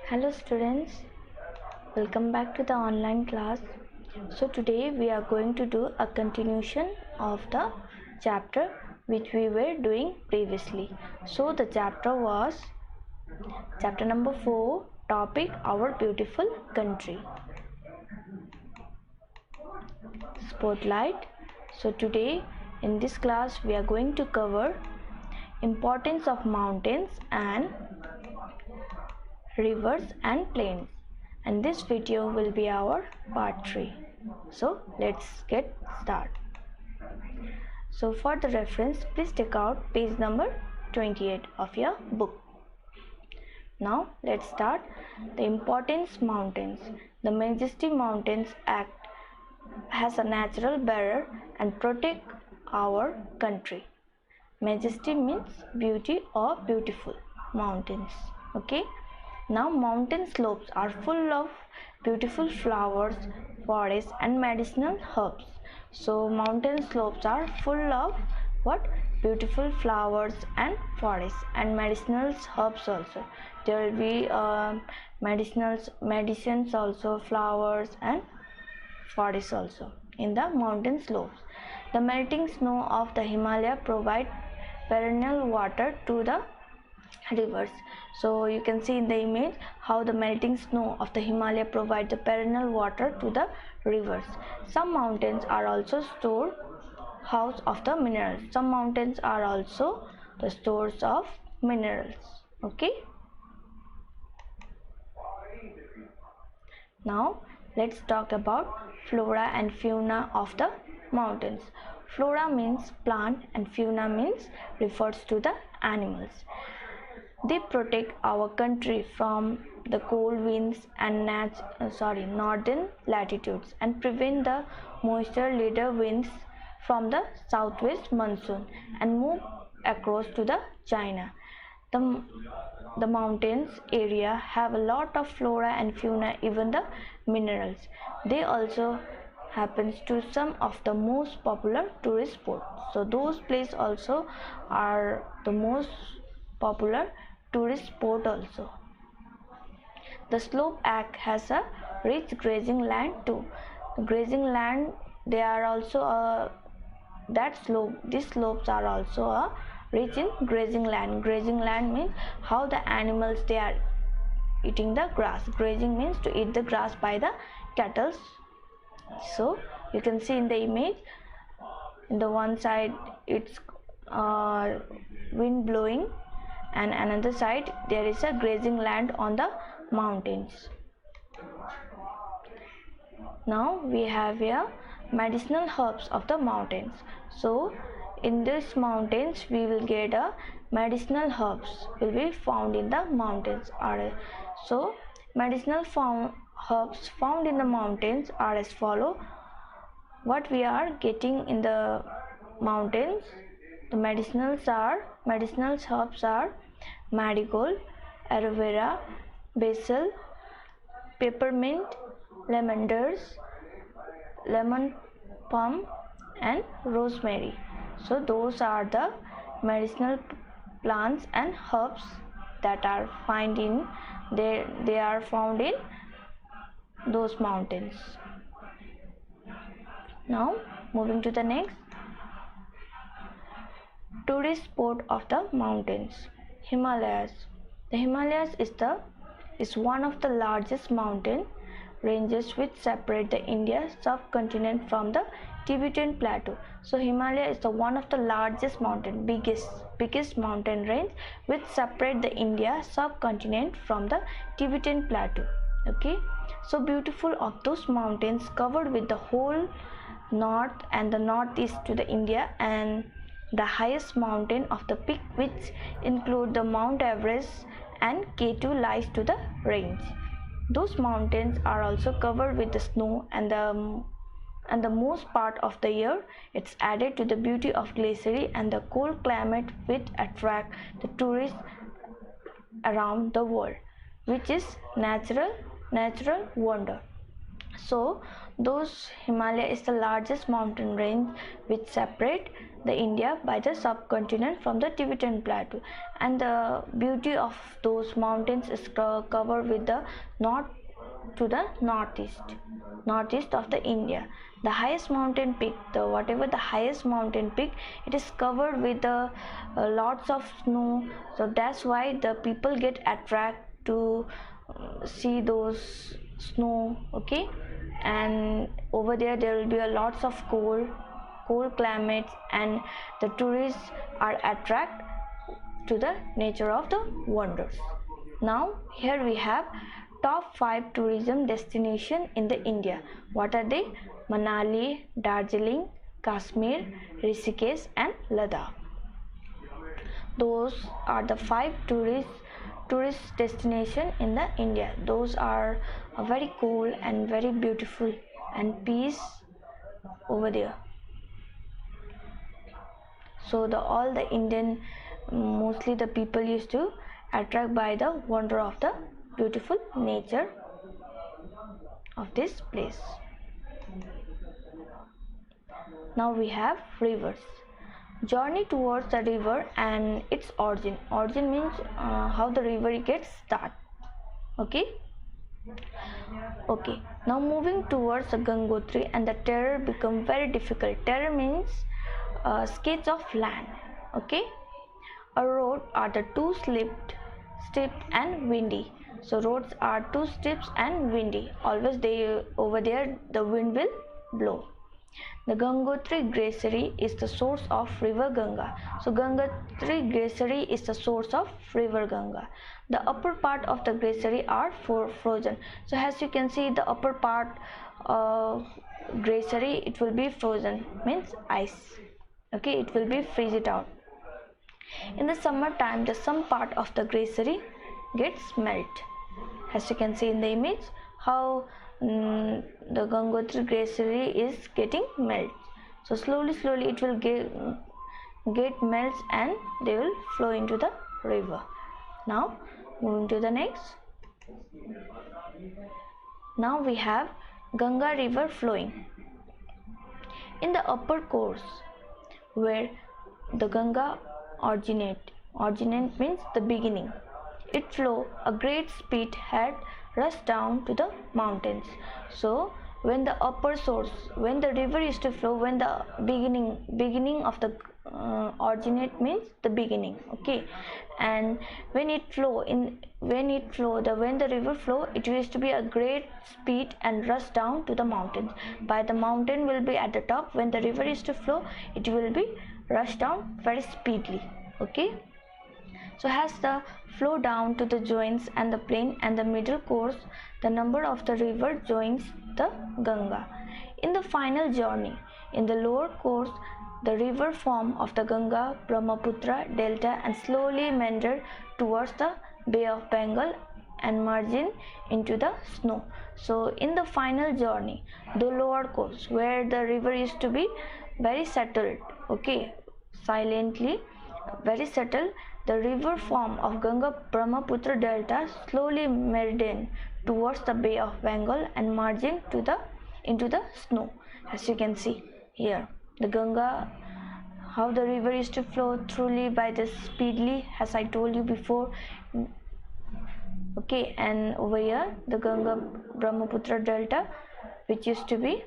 Hello students, welcome back to the online class. So today we are going to do a continuation of the chapter which we were doing previously. So the chapter was chapter number 4, topic Our Beautiful Country. Spotlight. So today in this class we are going to cover importance of mountains and rivers and plains, and this video will be our part 3. So let's get started. So for the reference, please take out page number 28 of your book. Now let's start. The importance mountains. The Majesty Mountains Act has a natural barrier and protect our country. Majesty means beauty or beautiful mountains. Okay. Now mountain slopes are full of beautiful flowers, forests and medicinal herbs. So mountain slopes are full of what? Beautiful flowers and forests and medicinal herbs also. There will be medicines also, flowers and forests also in the mountain slopes. The melting snow of the Himalaya provide perennial water to the rivers. So you can see in the image how the melting snow of the Himalaya provide the perennial water to the rivers. Some mountains are also storehouse of the minerals. Some mountains are also the stores of minerals. Okay. Now let's talk about flora and fauna of the mountains. Flora means plant and fauna means refers to the animals. They protect our country from the cold winds and northern latitudes and prevent the moisture-laden winds from the southwest monsoon and move across to the China. The mountains area have a lot of flora and fauna, even the minerals. They also happens to some of the most popular tourist spots. So those places also are the most popular tourist spot also. The slope act has a rich grazing land too. The grazing land, they are also these slopes are also rich in grazing land. Grazing land means how the animals they are eating the grass. Grazing means to eat the grass by the cattle. So you can see in the image, in the one side it's wind blowing, and another side there is a grazing land on the mountains. Now we have here medicinal herbs of the mountains. So in these mountains we will get a medicinal herbs will be found in the mountains. So medicinal herbs found in the mountains are as follow. What we are getting in the mountains, the medicinal herbs are marigold, aloe vera, basil, peppermint, lemon balm and rosemary. So those are the medicinal plants and herbs that are found in those mountains. Now moving to the next, tourist spot of the mountains. Himalayas. The Himalayas is one of the largest mountain ranges which separate the India subcontinent from the Tibetan plateau. So Himalaya is one of the largest mountain, biggest mountain range which separate the India subcontinent from the Tibetan plateau. Okay, so beautiful of those mountains covered with the whole north and the northeast to the India, and the highest mountain of the peak which include the Mount Everest and K2 lies to the range. Those mountains are also covered with the snow, and the most part of the year it's added to the beauty of glacier and the cold climate which attract the tourists around the world, which is natural wonder. So those Himalaya is the largest mountain range which separate the India by the subcontinent from the Tibetan plateau, and the beauty of those mountains is covered with the north to the northeast of the India. The highest mountain peak, the highest mountain peak, it is covered with lots of snow. So that's why the people get attracted to see those snow. Okay, and over there will be a lots of cold climates, and the tourists are attracted to the nature of the wonders. Now here we have top 5 tourism destination in the India. What are they? Manali, Darjeeling, Kashmir, Rishikesh and Ladakh. Those are the 5 tourist destination in the India. Those are very cool and very beautiful and peace over there. So all the Indian, mostly the people used to attract by the wonder of the beautiful nature of this place. Now we have rivers. Journey towards the river and its origin. Origin means how the river gets start. Okay. Now moving towards the Gangotri, and the terrain become very difficult. Terrain means sketch of land. Okay. A road are the too steep and windy. So roads are too steep and windy. Always over there the wind will blow. The Gangotri Glacier is the source of river Ganga. So Gangotri Glacier is the source of river Ganga. The upper part of the glacier are frozen. So as you can see, the upper part glacier, it will be frozen, means ice. Okay, it will be freeze it out. In the summer time, some part of the glacier gets melt. As you can see in the image, how the Gangotri glacier is getting melt. So slowly it will get melts and they will flow into the river. Now moving to the next. Now we have Ganga river flowing. In the upper course where the Ganga originate means the beginning. It flow a great speed had rush down to the mountains. So when the upper source, when the river is to flow, when the beginning of the originate means the beginning. Okay, and when the river flow, it used to be a great speed and rush down to the mountains. By the mountain will be at the top. When the river is to flow, it will be rush down very speedily. Okay. So as the flow down to the joins and the plain and the middle course, the number of the river joins the Ganga. In the final journey, in the lower course, the river form of the Ganga, Brahmaputra delta and slowly meander towards the Bay of Bengal and merging into the snow. So in the final journey, the lower course where the river used to be very settled, okay, silently, very settled, the river form of Ganga Brahmaputra delta slowly meandering towards the Bay of Bengal and merging into the snow. As you can see here, the Ganga, how the river is to flow truly by this speedily, as I told you before. Okay, and over here the Ganga Brahmaputra delta, which used to be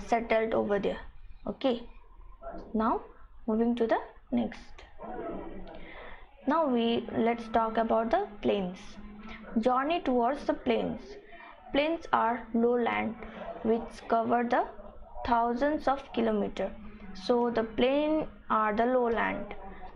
settled over there. Okay, now moving to the next. Now let's talk about the plains. Journey towards the plains. Plains are lowland which cover the thousands of kilometers. So the plain are the lowland,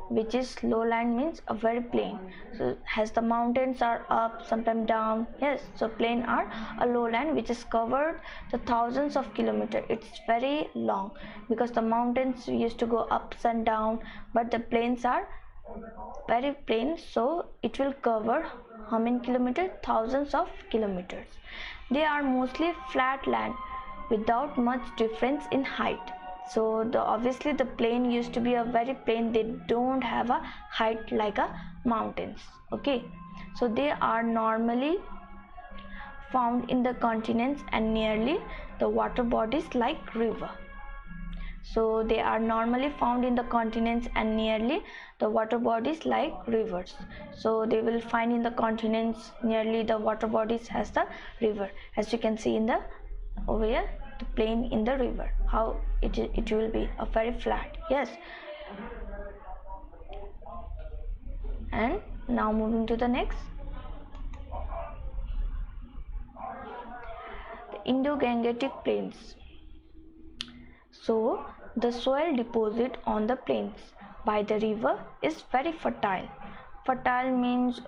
which is lowland means a very plain. So as the mountains are up, sometimes down. Yes, so plain are a lowland which is covered the thousands of kilometers. It's very long because the mountains used to go ups and down, but the plains are very plain, so it will cover how many kilometers? Thousands of kilometers. They are mostly flat land without much difference in height. So obviously the plain used to be a very plain, they don't have a height like a mountains. Okay, so they are normally found in the continents and nearly the water bodies like river. So they are normally found in the continents and nearly the water bodies like rivers. So they will find in the continents nearly the water bodies as the river, as you can see in the over here, the plain in the river, how it will be a very flat. Yes. And now moving to the next, the Indo-Gangetic plains. So the soil deposit on the plains by the river is very fertile. Fertile means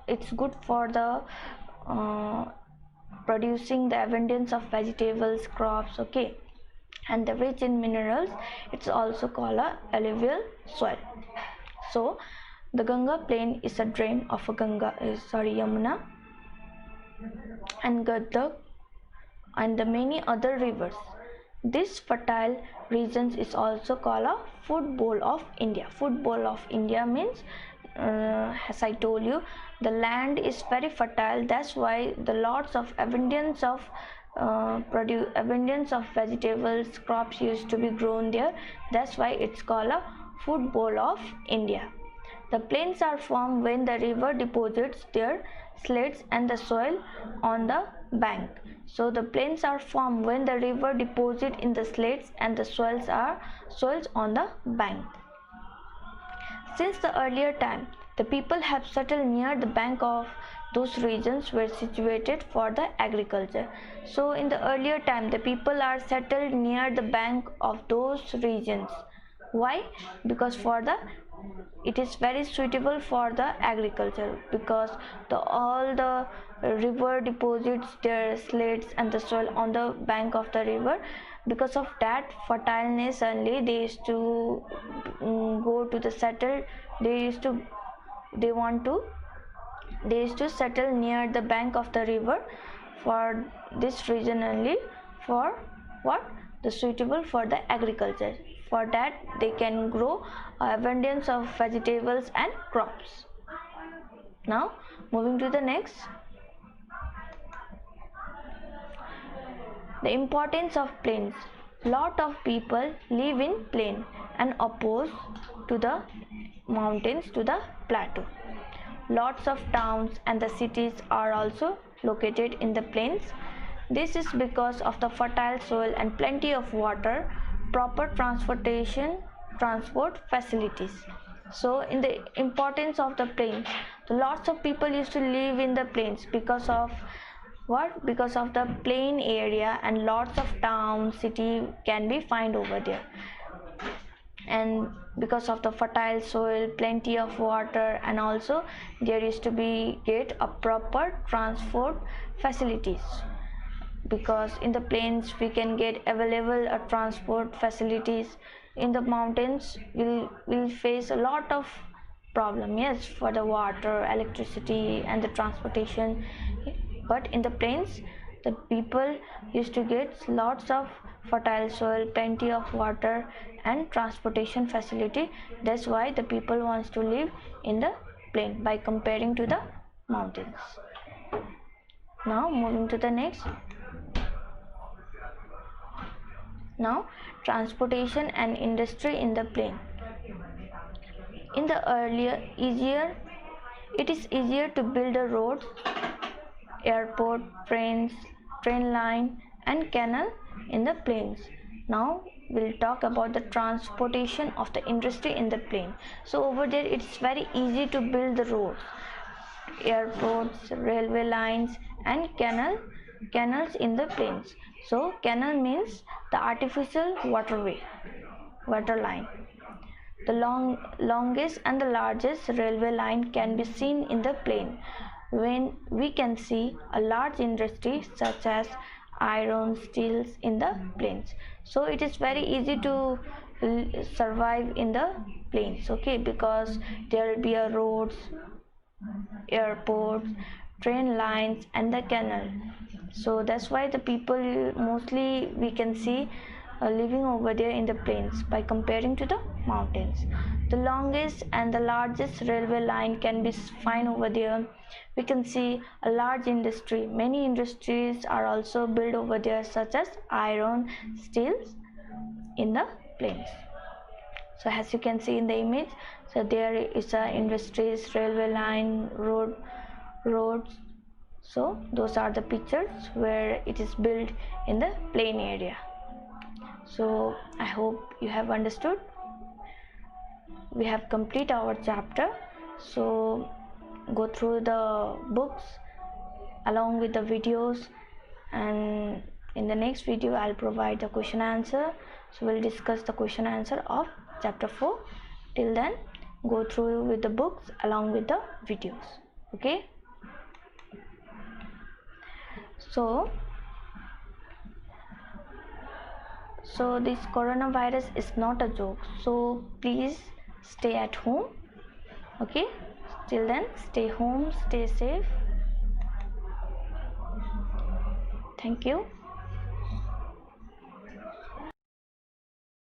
it's good for the producing the abundance of vegetables, crops, okay, and the rich in minerals. It's also called a alluvial soil. So the Ganga plain is a drain of a Yamuna and Gadag and the many other rivers. This fertile region is also called a food bowl of India. Food bowl of India means, as I told you, the land is very fertile. That's why the lots of abundance of vegetables, crops used to be grown there. That's why it's called a food bowl of India. The plains are formed when the river deposits their slates and the soil on the bank. So the plains are formed when the river deposits in the slates and the soils on the bank. Since the earlier time, the people have settled near the bank of those regions were situated for the agriculture. So in the earlier time, the people are settled near the bank of those regions. Why? Because it is very suitable for the agriculture, because all the river deposits their slates and the soil on the bank of the river. Because of that fertileness only, they used to go to the settle. They used to settle near the bank of the river for this reason only. For what? The suitable for the agriculture. For that they can grow abundance of vegetables and crops. Now moving to the next, the importance of plains. Lot of people live in plain and opposed to the mountains, to the plateau. Lots of towns and the cities are also located in the plains. This is because of the fertile soil and plenty of water, proper transport facilities. So in the importance of the plains, lots of people used to live in the plains because of what? Because of the plain area, and lots of town, city can be found over there. And because of the fertile soil, plenty of water, and also there is to be get a proper transport facilities, because in the plains we can get available transport facilities. In the mountains we'll face a lot of problem, yes, for the water, electricity and the transportation. But in the plains the people used to get lots of fertile soil, plenty of water and transportation facility. That's why the people wants to live in the plain by comparing to the mountains. Now moving to the next. Now transportation and industry in the plain. In the it is easier to build a road, airport, train line and canal in the plains. Now we'll talk about the transportation of the industry in the plain. So over there it's very easy to build the roads, airports, railway lines and canals in the plains. So canal means the artificial water line. The longest and the largest railway line can be seen in the plain, when we can see a large industry such as iron, steels in the plains. So it is very easy to survive in the plains, okay, because there will be a roads, airports, train lines and the canal. So that's why the people mostly we can see living over there in the plains by comparing to the mountains. The longest and the largest railway line can be found over there. We can see a large industry. Many industries are also built over there such as iron, steels in the plains. So as you can see in the image, so there is a industries, railway line, roads. So those are the pictures where it is built in the plain area. So I hope you have understood. We have complete our chapter. So go through the books along with the videos, and in the next video I'll provide the question answer. So we'll discuss the question answer of chapter 4. Till then, go through with the books along with the videos. Okay, so this coronavirus is not a joke, so please stay at home. Okay, till then, stay home, stay safe. Thank you.